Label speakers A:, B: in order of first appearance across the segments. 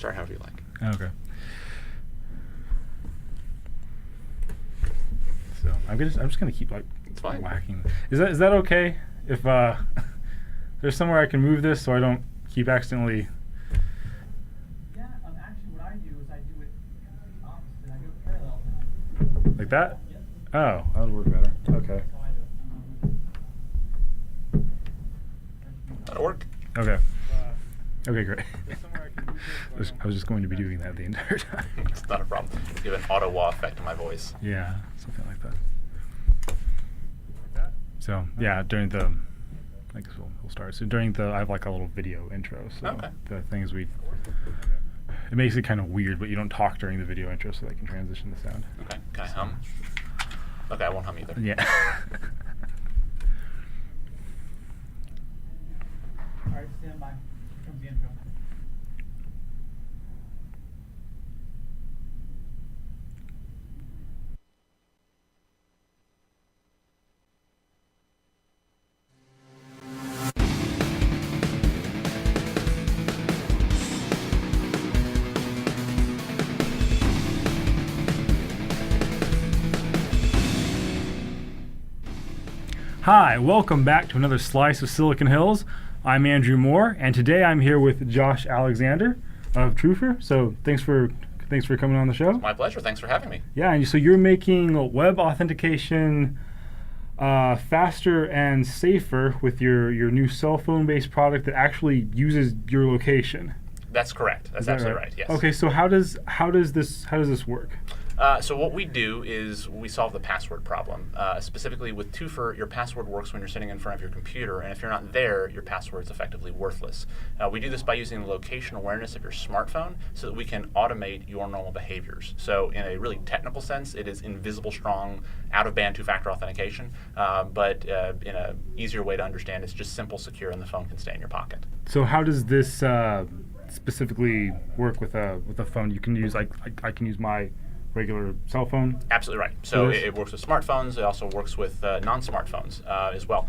A: start however you like.
B: Okay. So I'm just gonna keep
A: It's fine.
B: whacking. Is that okay? If there's somewhere I can move this so I don't keep accidentally.
C: Yeah, actually what I do is I do it complete opposite. I do it parallel.
B: Like that?
C: Yep.
B: Oh, that would work better. Okay.
C: That's how I do it.
A: That'll work.
B: Okay. Okay, great. I was just going to be doing that the entire time.
A: It's not a problem. Give an auto wah effect to my voice.
B: Yeah, something like that. So yeah, during the, I guess we'll start. So during the, I have like a little video intro. So
A: Okay.
B: the things it makes it kind of weird, but you don't talk during the video intro, so they can transition the sound.
A: Okay. Can I hum? Okay, I won't hum either.
B: Yeah.
C: All right, stand by. Here comes the intro.
B: Hi, welcome back to another slice of Silicon Hills. I'm Andrew Moore, and today I'm here with Josh Alexander of Toopher. So thanks for coming on the show.
A: My pleasure. Thanks for having me.
B: Yeah, and so you're making web authentication faster and safer with your new cell phone-based product that actually uses your location.
A: That's correct. That's
B: Is that
A: absolutely right. Yes.
B: Okay, so how does this work?
A: So what we do is we solve the password problem. Specifically with Toopher, your password works when you're sitting in front of your computer, and if you're not there, your password is effectively worthless. We do this by using the location awareness of your smartphone so that we can automate your normal behaviors. So in a really technical sense, it is invisible strong, out-of-band two-factor authentication, but in an easier way to understand, it's just simple, secure, and the phone can stay in your pocket.
B: So how does this specifically work with a phone? You can use I can use my regular cell phone?
A: Absolutely right. So it works with smartphones. It also works with non-smartphones as well.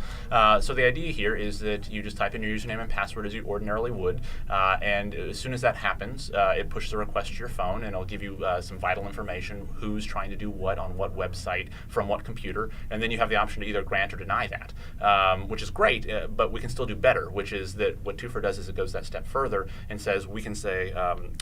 A: So the idea here is that you just type in your username and password as you ordinarily would, and as soon as that happens, it pushes a request to your phone, and it'll give you some vital information, who's trying to do what on what website, from what computer, and then you have the option to either grant or deny that, which is great, but we can still do better, which is that what Toopher does is it goes that step further and says we can say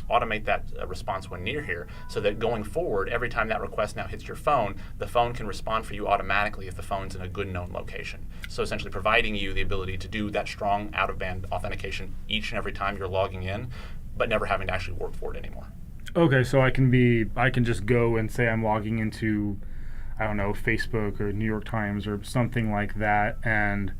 A: automate that response when near here, so that going forward, every time that request now hits your phone, the phone can respond for you automatically if the phone's in a good known location. So essentially providing you the ability to do that strong out-of-band authentication each and every time you're logging in, but never having to actually work for it anymore.
B: Okay, so I can just go and say I'm logging into, I don't know, Facebook or New York Times or something like that, and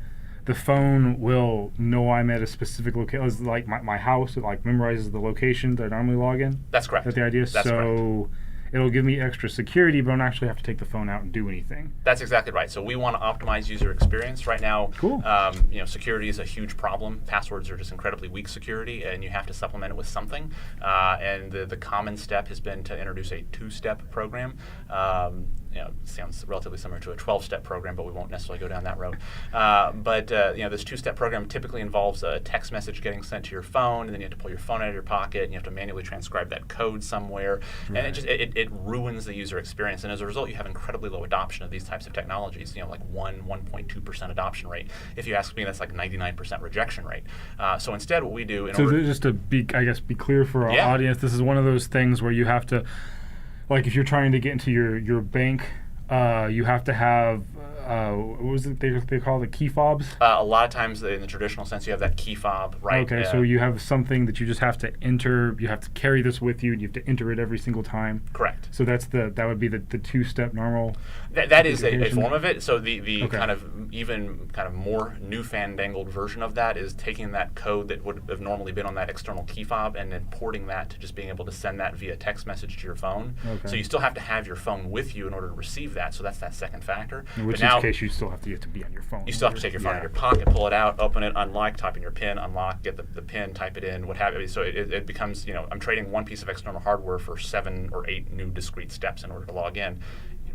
B: the phone will know I'm at a specific location, like my house. It like memorizes the location that I normally log in.
A: That's correct.
B: Is that the idea?
A: That's correct.
B: It'll give me extra security, but I don't actually have to take the phone out and do anything.
A: That's exactly right. So we want to optimize user experience. Right now,
B: Cool.
A: Security is a huge problem. Passwords are just incredibly weak security, and you have to supplement it with something. And the common step has been to introduce a two-step program. It sounds relatively similar to a 12-step program, but we won't necessarily go down that road. But this two-step program typically involves a text message getting sent to your phone, and then you have to pull your phone out of your pocket, and you have to manually transcribe that code somewhere,
B: Right.
A: and it ruins the user experience. And as a result, you have incredibly low adoption of these types of technologies. Like 1.2% adoption rate. If you ask me, that's like 99% rejection rate. So instead, what we do
B: Just to be clear for our audience, this is one of those things where you have to, like if you're trying to get into your bank, you have to have, what was it they call the key fobs?
A: A lot of times in the traditional sense, you have that key fob, right?
B: Okay, so you have something that you just have to enter, you have to carry this with you, and you have to enter it every single time.
A: Correct.
B: So that would be the two-step normal.
A: That is a form of it. So the
B: Okay.
A: kind of more newfandangled version of that is taking that code that would have normally been on that external key fob and then porting that to just being able to send that via text message to your phone.
B: Okay.
A: So you still have to have your phone with you in order to receive that. So that's that second factor.
B: In which case you still have to be on your phone.
A: You still have to take your phone out of your pocket, pull it out, open it, unlock, type in your PIN, unlock, get the PIN, type it in, what have you. So it becomes, I'm trading one piece of external hardware for 7 or 8 new discrete steps in order to log in.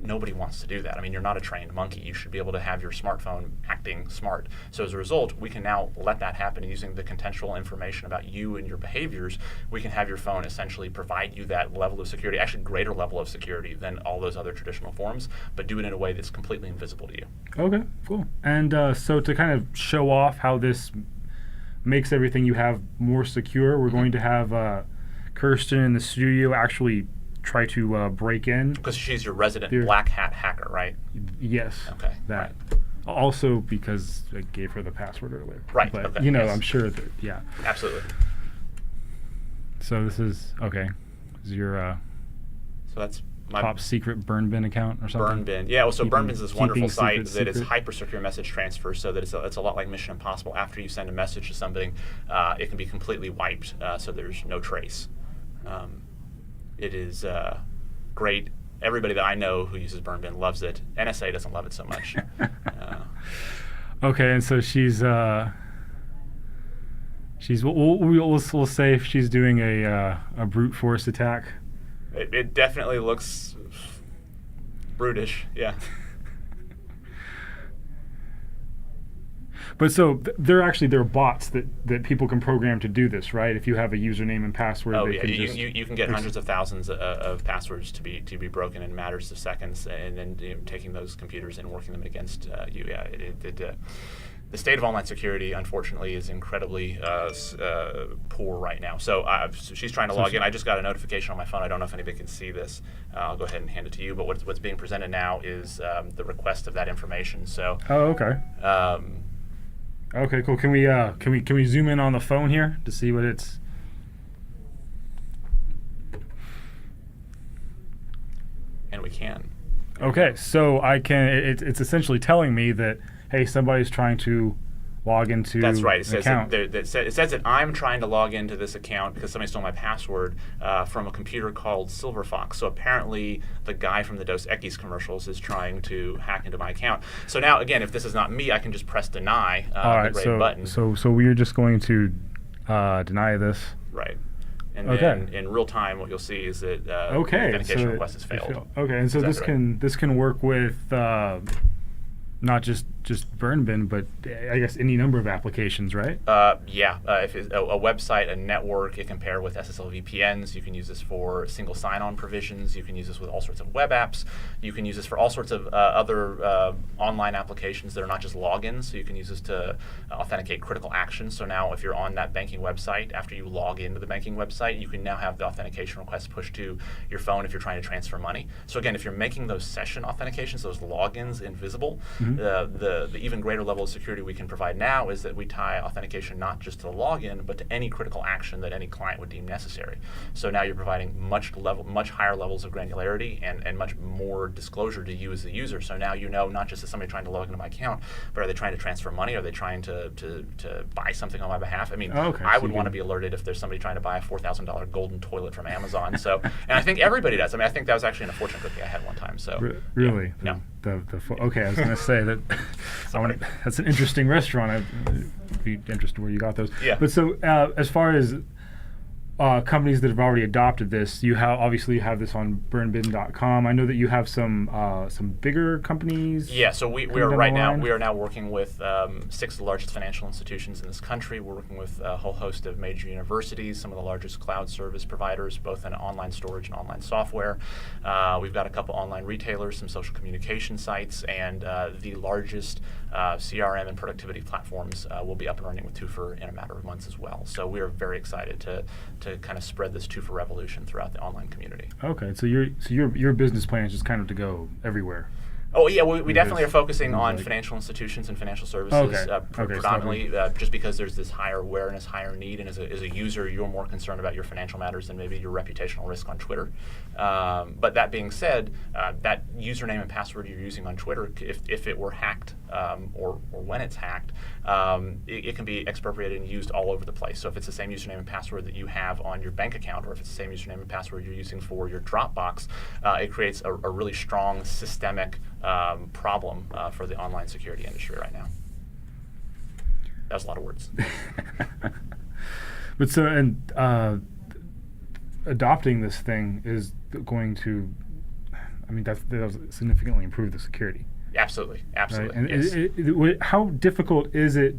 A: nobody wants to do that. I mean, you're not a trained monkey. You should be able to have your smartphone acting smart. So as a result, we can now let that happen using the contextual information about you and your behaviors. We can have your phone essentially provide you that level of security, actually greater level of security than all those other traditional forms, but do it in a way that's completely invisible to you.
B: Okay, cool. And so to kind of show off how this makes everything you have more secure, we're going to have Kirsten in the studio actually try to break in.
A: Because she's your resident black hat hacker, right?
B: Yes.
A: Okay.
B: That. Right. Also because I gave her the password earlier.
A: Right.
B: But,
A: okay.
B: you know,
A: yes.
B: I'm sure that, yeah.
A: Absolutely.
B: So this is, okay. This is your
A: so that's my
B: top secret burn bin account or something?
A: Burn bin. Yeah, well, so Burn Bin's this wonderful site that is
B: secret.
A: hyper secure message transfer, so that it's a lot like Mission Impossible. After you send a message to somebody, it can be completely wiped, so there's no trace. It is great. Everybody that I know who uses Burn Bin loves it. NSA doesn't love it so much.
B: Okay, and so we'll say if she's doing a brute force attack.
A: It definitely looks brutish, yeah.
B: But so there are bots that people can program to do this, right? If you have a username and password,
A: oh
B: they
A: yeah,
B: can just
A: you can get hundreds of thousands of passwords to be broken in matters of seconds, and then taking those computers and working them against you. Yeah, the state of online security, unfortunately, is incredibly poor right now. So she's trying to log in. I just got a notification on my phone. I don't know if anybody can see this. I'll go ahead and hand it to you. But what's being presented now is the request of that information. So.
B: Oh, okay. Okay, cool. Can we zoom in on the phone here to see what it's?
A: And we can.
B: Okay, so I can. It's essentially telling me that, hey, somebody's trying to log into
A: That's right. It
B: an
A: says
B: account.
A: it says that I'm trying to log into this account because somebody stole my password from a computer called Silverfox. So apparently the guy from the Dos Equis commercials is trying to hack into my account. So now, again, if this is not me, I can just press deny the gray button.
B: So we're just going to deny this.
A: Right. And
B: Okay.
A: then in real time, what you'll see is that the authentication request has failed.
B: Okay, and so this can work with not just Burn Bin, but I guess any number of applications, right?
A: Yeah, if it's a website, a network, it can pair with SSL VPNs. You can use this for single sign-on provisions. You can use this with all sorts of web apps. You can use this for all sorts of other online applications that are not just logins. So you can use this to authenticate critical actions. So now if you're on that banking website, after you log into the banking website, you can now have the authentication request pushed to your phone if you're trying to transfer money. So again, if you're making those session authentications, those logins invisible, the even greater level of security we can provide now is that we tie authentication not just to the login, but to any critical action that any client would deem necessary. So now you're providing much higher levels of granularity and much more disclosure to you as the user. So now you know not just is somebody trying to log into my account, but are they trying to transfer money? Are they trying to buy something on my behalf? I mean, I would want to be alerted if there's somebody trying to buy a $4,000 golden toilet from Amazon. So, and I think everybody does. I mean, I think that was actually in a fortune cookie I had one time. So
B: really?
A: Yeah, no.
B: Okay, I was going to say that. That's an interesting restaurant. I'd be interested where you got those.
A: Yeah.
B: But so as far as companies that have already adopted this, you obviously have this on burnbin.com. I know that you have some bigger companies.
A: Yeah, so we are now working with 6 of the largest financial institutions in this country. We're working with a whole host of major universities, some of the largest cloud service providers, both in online storage and online software. We've got a couple online retailers, some social communication sites, and the largest CRM and productivity platforms will be up and running with Toopher in a matter of months as well. So we are very excited to kind of spread this Toopher revolution throughout the online community.
B: Okay, so your business plan is just kind of to go everywhere.
A: Oh yeah, we definitely are focusing on financial institutions and financial services predominantly, just because there's this higher awareness, higher need, and as a user, you're more concerned about your financial matters than maybe your reputational risk on Twitter. But that being said, that username and password you're using on Twitter, if it were hacked or when it's hacked, it can be expropriated and used all over the place. So if it's the same username and password that you have on your bank account, or if it's the same username and password you're using for your Dropbox, it creates a really strong systemic problem for the online security industry right now. That was a lot of words.
B: But so, and adopting this thing is going to, I mean, that'll significantly improve the security.
A: Absolutely, absolutely.
B: Right? And
A: yes.
B: how difficult is it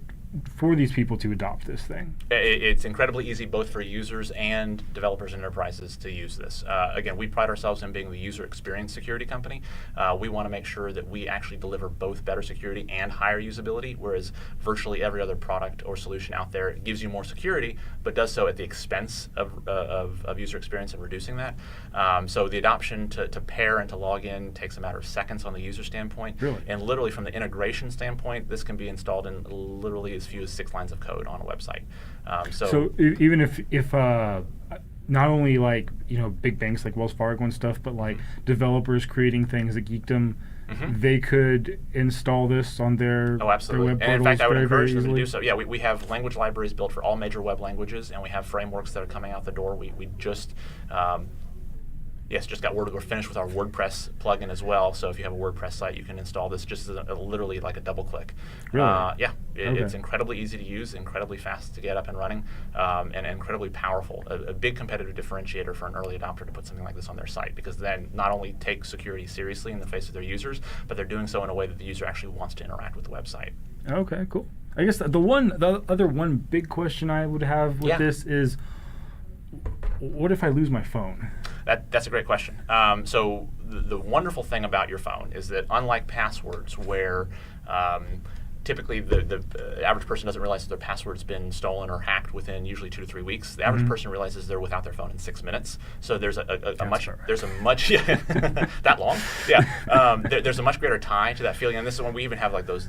B: for these people to adopt this thing?
A: It's incredibly easy both for users and developers and enterprises to use this. Again, we pride ourselves in being the user experience security company. We want to make sure that we actually deliver both better security and higher usability, whereas virtually every other product or solution out there gives you more security, but does so at the expense of user experience and reducing that. So the adoption to pair and to log in takes a matter of seconds on the user standpoint.
B: Really?
A: And literally from the integration standpoint, this can be installed in literally as few as 6 lines of code on a website.
B: So even if not only like big banks like Wells Fargo and stuff, but like developers creating things at Geekdom, they could install this on their
A: absolutely.
B: their web
A: And in fact, I would
B: very, very
A: encourage them to
B: easily?
A: do so. Yeah, we have language libraries built for all major web languages, and we have frameworks that are coming out the door. We just just got word we're finished with our WordPress plugin as well. So if you have a WordPress site, you can install this just as literally like a double click.
B: Really?
A: Yeah,
B: Okay.
A: it's incredibly easy to use, incredibly fast to get up and running, and incredibly powerful. A big competitive differentiator for an early adopter to put something like this on their site, because then not only take security seriously in the face of their users, but they're doing so in a way that the user actually wants to interact with the website.
B: Okay, cool. I guess the other one big question I would have with this is, what if I lose my phone?
A: That's a great question. So the wonderful thing about your phone is that unlike passwords, where typically the average person doesn't realize that their password's been stolen or hacked within usually 2 to 3 weeks, the average person realizes they're without their phone in 6 minutes. So there's a much that long. Yeah. There's a much greater tie to that feeling, and this is when we even have like those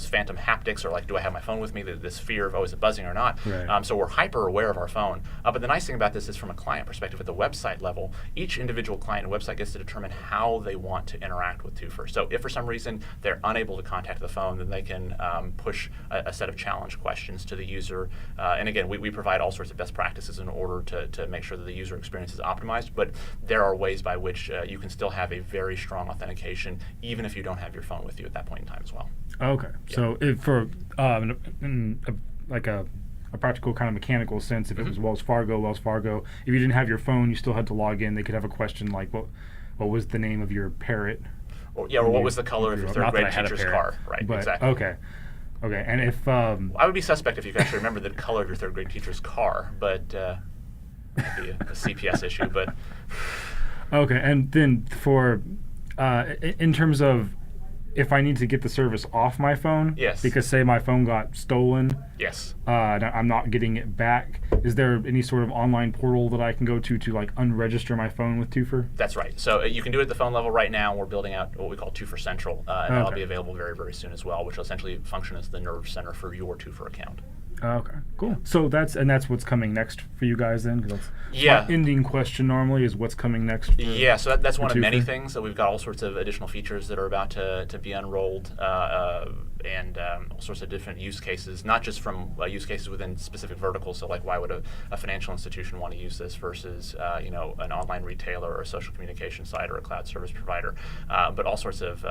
A: phantom haptics, or like, do I have my phone with me? This fear of, is it buzzing or not?
B: Right.
A: So we're hyper aware of our phone. But the nice thing about this is, from a client perspective, at the website level, each individual client and website gets to determine how they want to interact with Toopher. So if for some reason they're unable to contact the phone, then they can push a set of challenge questions to the user. And again, we provide all sorts of best practices in order to make sure that the user experience is optimized. But there are ways by which you can still have a very strong authentication, even if you don't have your phone with you at that point in time as well.
B: Okay. Yeah. So if for like a practical kind of mechanical sense, if it was Wells Fargo, if you didn't have your phone, you still had to log in. They could have a question like, what was the name of your parrot?
A: Or what was the color of your third grade teacher's car? Right,
B: but,
A: exactly.
B: Okay, and if...
A: I would be suspect if you could actually remember the color of your third grade teacher's car, but that'd be a CPS issue, but...
B: Okay, and then for, in terms of, if I need to get the service off my phone,
A: yes,
B: because say my phone got stolen,
A: yes,
B: I'm not getting it back, is there any sort of online portal that I can go to like unregister my phone with Toopher?
A: That's right. So you can do it at the phone level right now. We're building out what we call Toopher Central, and that'll be available very, very soon as well, which will essentially function as the nerve center for your Toopher account.
B: Okay, cool. So that's what's coming next for you guys then? 'Cause that's
A: yeah.
B: my ending question normally is what's coming next.
A: Yeah, so that's one of many
B: Toopher.
A: things. So we've got all sorts of additional features that are about to be unrolled, and all sorts of different use cases, not just from use cases within specific verticals. So like, why would a financial institution want to use this versus an online retailer or a social communication site or a cloud service provider, but all sorts of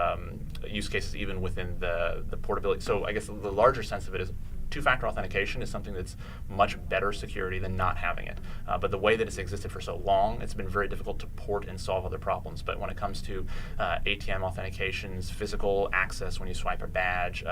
A: use cases even within the portability. So I guess the larger sense of it is, two-factor authentication is something that's much better security than not having it. But the way that it's existed for so long, it's been very difficult to port and solve other problems. But when it comes to ATM authentications, physical access when you swipe a badge,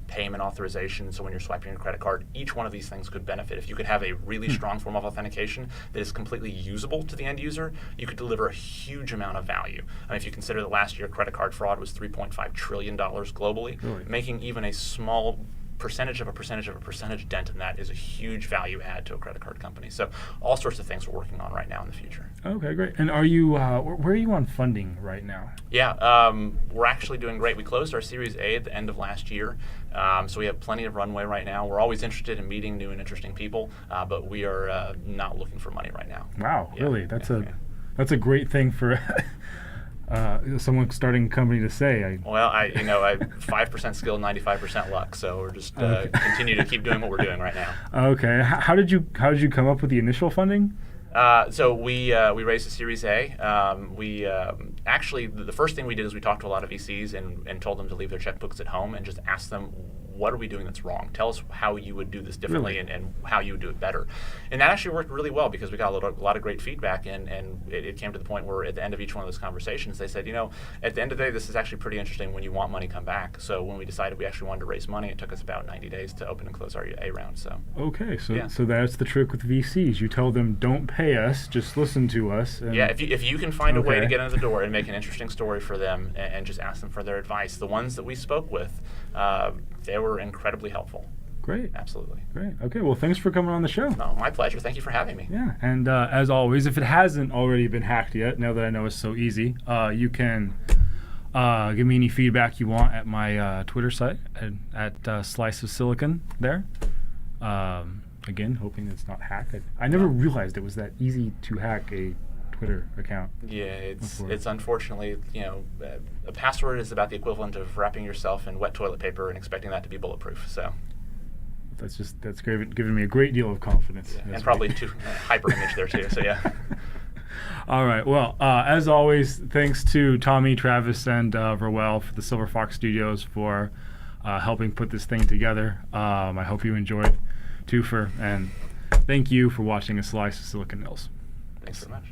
A: payment authorization, so when you're swiping your credit card, each one of these things could benefit. If you could have a really strong form of authentication that is completely usable to the end user, you could deliver a huge amount of value. I mean, if you consider that last year credit card fraud was $3.5 trillion globally,
B: Really?
A: making even a small percentage of a percentage dent in that is a huge value add to a credit card company. So all sorts of things we're working on right now in the future.
B: Okay, great. And are you where are you on funding right now?
A: Yeah, we're actually doing great. We closed our Series A at the end of last year, so we have plenty of runway right now. We're always interested in meeting new and interesting people, but we are not looking for money right now.
B: Wow,
A: Yeah,
B: really? That's a great thing for someone starting a company to say.
A: Well, I 5% skill, 95% luck. So we're just continue to keep doing what we're doing right now.
B: Okay. How did you come up with the initial funding?
A: So we raised a Series A. We actually, the first thing we did is we talked to a lot of VCs and told them to leave their checkbooks at home and just ask them what are we doing that's wrong? Tell us how you would do this differently
B: Really?
A: and how you would do it better. And that actually worked really well because we got a lot of great feedback, and it came to the point where at the end of each one of those conversations, they said, at the end of the day, this is actually pretty interesting. When you want money, come back. So when we decided we actually wanted to raise money, it took us about 90 days to open and close our A round. So
B: Okay, so
A: Yeah.
B: so that's the trick with VCs. You tell them, don't pay us, just listen to us. And
A: yeah, if you can find a way to
B: Okay.
A: get into the door and make an interesting story for them and just ask them for their advice, the ones that we spoke with, they were incredibly helpful.
B: Great.
A: Absolutely.
B: Great. Okay, well, thanks for coming on the show.
A: No, my pleasure. Thank you for having me.
B: Yeah, and as always, if it hasn't already been hacked yet, now that I know it's so easy, you can give me any feedback you want at my Twitter site at Slice of Silicon there. Again, hoping it's not hacked. I never realized it was that easy to hack a Twitter account.
A: Yeah, it's
B: Before.
A: it's unfortunately, a password is about the equivalent of wrapping yourself in wet toilet paper and expecting that to be bulletproof. So,
B: That's giving me a great deal of confidence.
A: and probably too hyper image there too. So yeah.
B: All right. Well, as always, thanks to Tommy, Travis, and Verwell for the Silver Fox Studios for helping put this thing together. I hope you enjoyed Toopher, and thank you for watching A Slice of Silicon Hills.
A: Thanks so much.